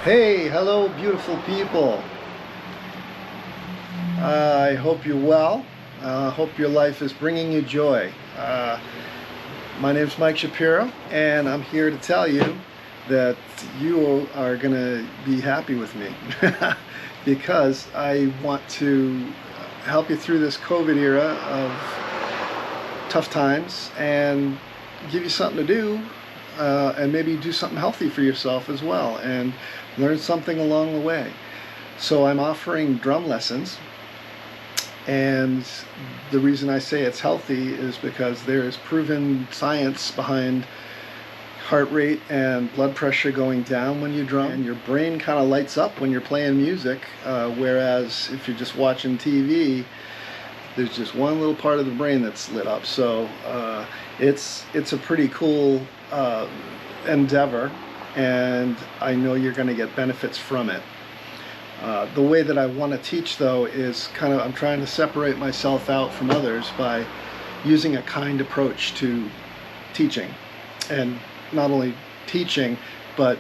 Hey, hello, beautiful people. I hope you're well. Hope your life is bringing you joy. My name's Mike Shapiro, and I'm here to tell you that you are going to be happy with me because I want to help you through this COVID era of tough times and give you something to do, and maybe do something healthy for yourself as well and learn something along the way. So I'm offering drum lessons, and the reason I say it's healthy is because there is proven science behind heart rate and blood pressure going down when you drum, and your brain kind of lights up when you're playing music, whereas if you're just watching TV, there's just one little part of the brain that's lit up. So it's a pretty cool endeavor, and I know you're going to get benefits from it. The way that I want to teach, though, is I'm trying to separate myself out from others by using a kind approach to teaching. And not only teaching, but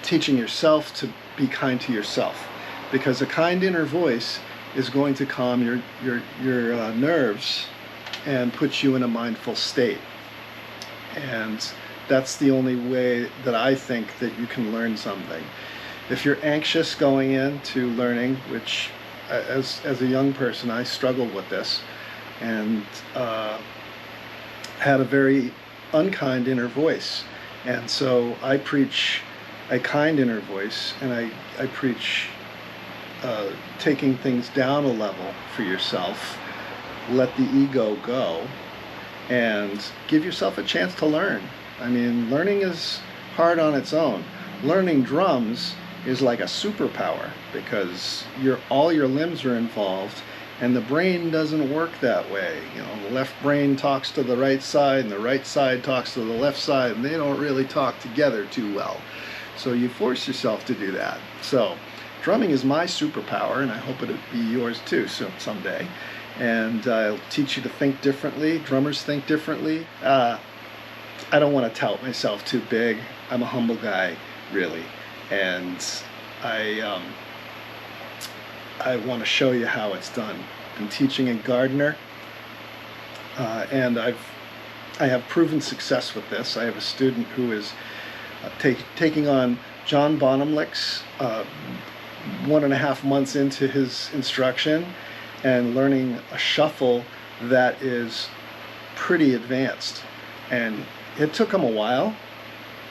teaching yourself to be kind to yourself. Because a kind inner voice is going to calm your nerves and put you in a mindful state. And that's the only way that I think that you can learn something. If you're anxious going into learning, which as a young person I struggled with this and had a very unkind inner voice, and so I preach a kind inner voice, and I preach taking things down a level for yourself, let the ego go, and give yourself a chance to learn. I mean, learning is hard on its own. Learning drums is like a superpower because all your limbs are involved, and the brain doesn't work that way. You know, the left brain talks to the right side, and the right side talks to the left side, and they don't really talk together too well. So you force yourself to do that. So drumming is my superpower, and I hope it'll be yours too someday. And I'll teach you to think differently. Drummers think differently. I don't want to tout myself too big. I'm a humble guy, really. And I want to show you how it's done. I've been teaching in Gardner, and I have proven success with this. I have a student who is taking on John Bonhamlick's 1.5 months into his instruction and learning a shuffle that is pretty advanced. And it took him a while,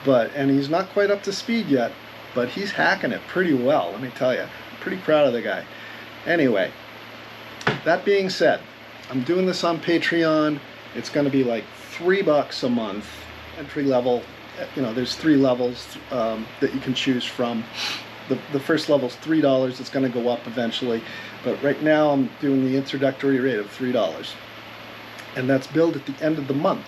and he's not quite up to speed yet, but he's hacking it pretty well, let me tell you. I'm pretty proud of the guy. Anyway, that being said, I'm doing this on Patreon. It's going to be like $3 a month, entry level. You know, there's 3 levels that you can choose from. The first level's $3. It's going to go up eventually, but right now I'm doing the introductory rate of $3, and that's billed at the end of the month.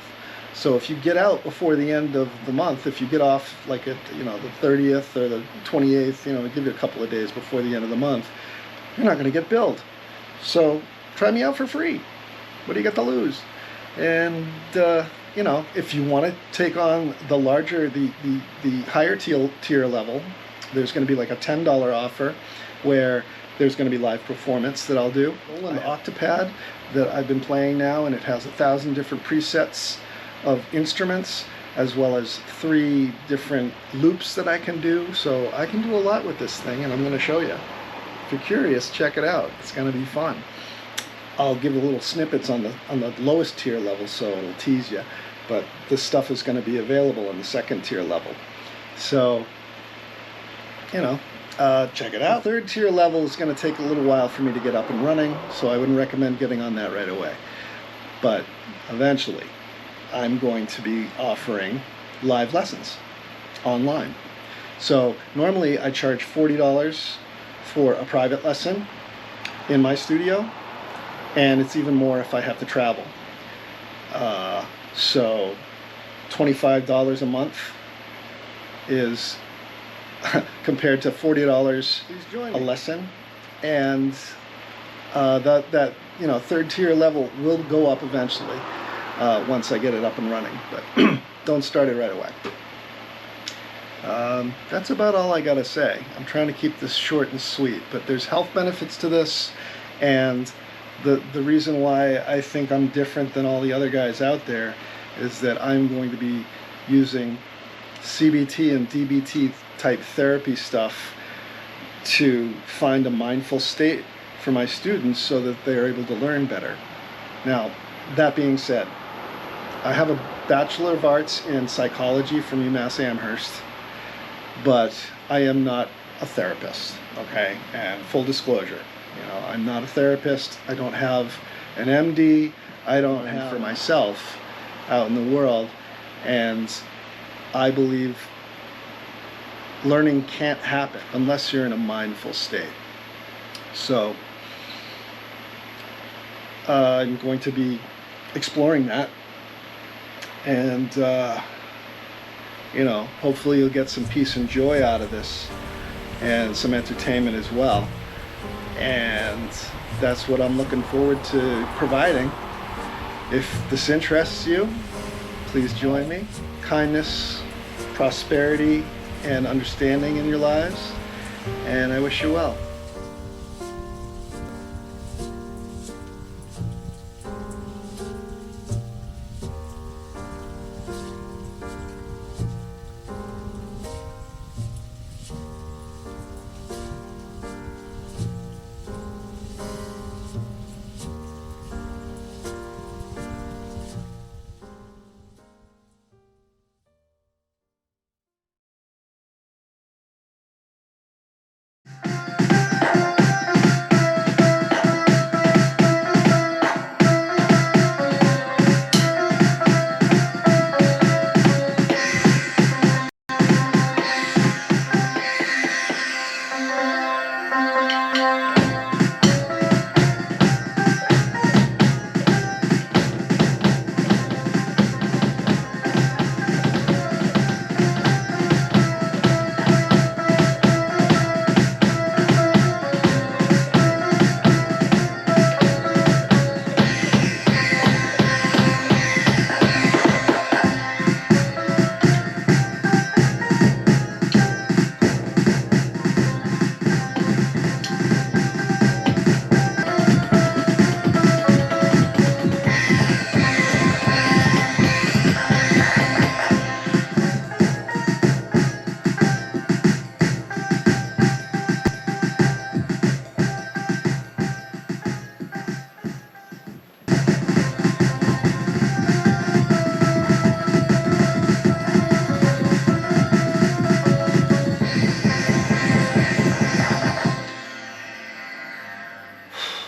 So if you get out before the end of the month, if you get off like at the 30th or the 28th, give you a couple of days before the end of the month, you're not going to get billed. So try me out for free. What do you got to lose? And if you want to take on the larger, the higher tier level, there's going to be like a $10 offer where there's going to be live performance that I'll do. An Octopad that I've been playing now, and it has 1,000 different presets of instruments, as well as 3 different loops that I can do. So I can do a lot with this thing, and I'm going to show you. If you're curious, check it out. It's going to be fun. I'll give a little snippets on the lowest tier level, so it'll tease you. But this stuff is going to be available in the second tier level. So, check it out. The third tier level is going to take a little while for me to get up and running, so I wouldn't recommend getting on that right away. But eventually, I'm going to be offering live lessons online. So normally I charge $40 for a private lesson in my studio, and it's even more if I have to travel. So $25 a month is compared to $40 a lesson, and that third tier level will go up eventually. Once I get it up and running, but don't start it right away. That's about all I gotta say. I'm trying to keep this short and sweet, but there's health benefits to this, and the reason why I think I'm different than all the other guys out there is that I'm going to be using CBT and DBT type therapy stuff to find a mindful state for my students so that they are able to learn better. Now, that being said, I have a Bachelor of Arts in Psychology from UMass Amherst, but I am not a therapist, okay? And full disclosure, I'm not a therapist. I don't have an MD. I don't have for myself out in the world, and I believe learning can't happen unless you're in a mindful state. So I'm going to be exploring that, and hopefully you'll get some peace and joy out of this, and some entertainment as well. And that's what I'm looking forward to providing. If this interests you, please join me. Kindness, prosperity, and understanding in your lives, and I wish you well.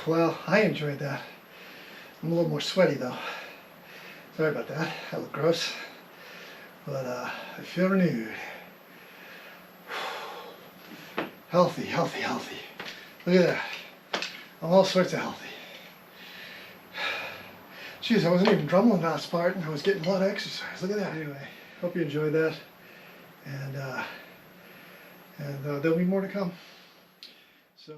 Well, I enjoyed that. I'm a little more sweaty though. Sorry about that. I look gross. But I feel renewed. Healthy, healthy, healthy. Look at that. I'm all sorts of healthy. Jeez, I wasn't even drumming last part and I was getting a lot of exercise. Look at that. Anyway, hope you enjoyed that. And there'll be more to come. So.